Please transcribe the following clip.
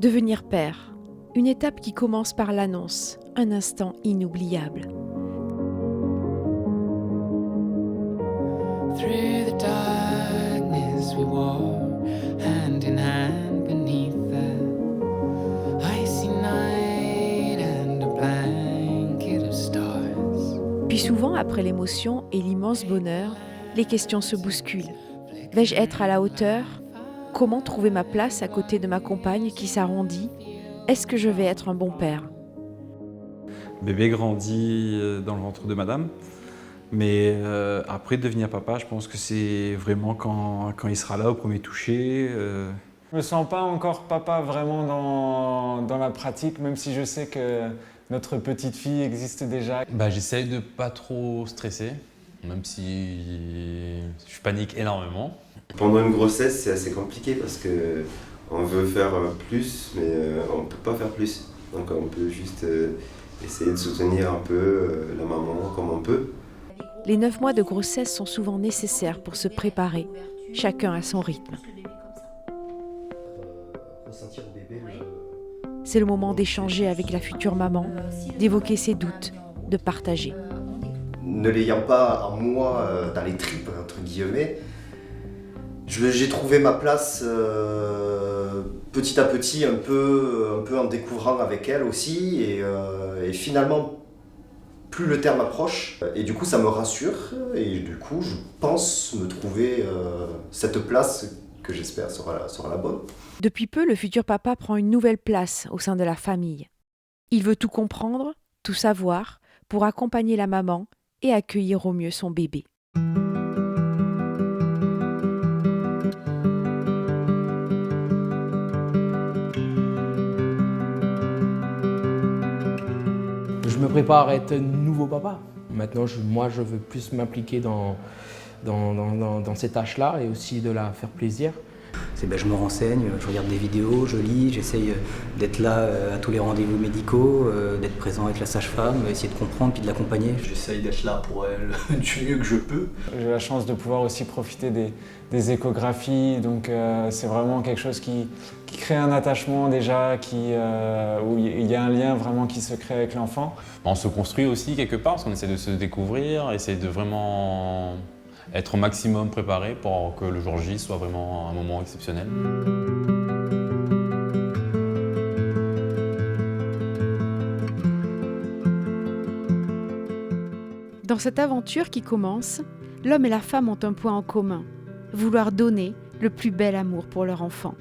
Devenir père, une étape qui commence par l'annonce, un instant inoubliable. Through the darkness we walk, hand in hand beneath the icy night and a blanket of stars. Puis souvent, après l'émotion et l'immense bonheur, les questions se bousculent. Vais-je être à la hauteur ? Comment trouver ma place à côté de ma compagne qui s'arrondit ? Est-ce que je vais être un bon père ? Bébé grandit dans le ventre de madame. Mais après, devenir papa, je pense que c'est vraiment quand il sera là, au premier toucher. Je me sens pas encore papa vraiment dans la pratique, même si je sais que notre petite fille existe déjà. J'essaye de pas trop stresser, même si je panique énormément. Pendant une grossesse, c'est assez compliqué parce que on veut faire plus, mais on peut pas faire plus. Donc on peut juste essayer de soutenir un peu la maman comme on peut. Les 9 mois de grossesse sont souvent nécessaires pour se préparer, chacun à son rythme. C'est le moment d'échanger avec la future maman, d'évoquer ses doutes, de partager. Ne l'ayant pas en moi dans les tripes, entre guillemets, j'ai trouvé ma place petit à petit, un peu en découvrant avec elle aussi, et finalement, plus le terme approche, et du coup ça me rassure, et du coup je pense me trouver cette place que j'espère sera la bonne. Depuis peu, le futur papa prend une nouvelle place au sein de la famille. Il veut tout comprendre, tout savoir, pour accompagner la maman et accueillir au mieux son bébé. Je me prépare à être nouveau papa. Maintenant, je veux plus m'impliquer dans ces tâches-là et aussi de la faire plaisir. Je me renseigne, je regarde des vidéos, je lis, j'essaye d'être là à tous les rendez-vous médicaux, d'être présent avec la sage-femme, essayer de comprendre puis de l'accompagner. J'essaye d'être là pour elle du mieux que je peux. J'ai la chance de pouvoir aussi profiter des échographies, donc c'est vraiment quelque chose qui crée un attachement déjà, où il y a un lien vraiment qui se crée avec l'enfant. On se construit aussi quelque part parce qu'on essaie de se découvrir, essaie de vraiment être au maximum préparé pour que le jour J soit vraiment un moment exceptionnel. Dans cette aventure qui commence, l'homme et la femme ont un point en commun, vouloir donner le plus bel amour pour leur enfant.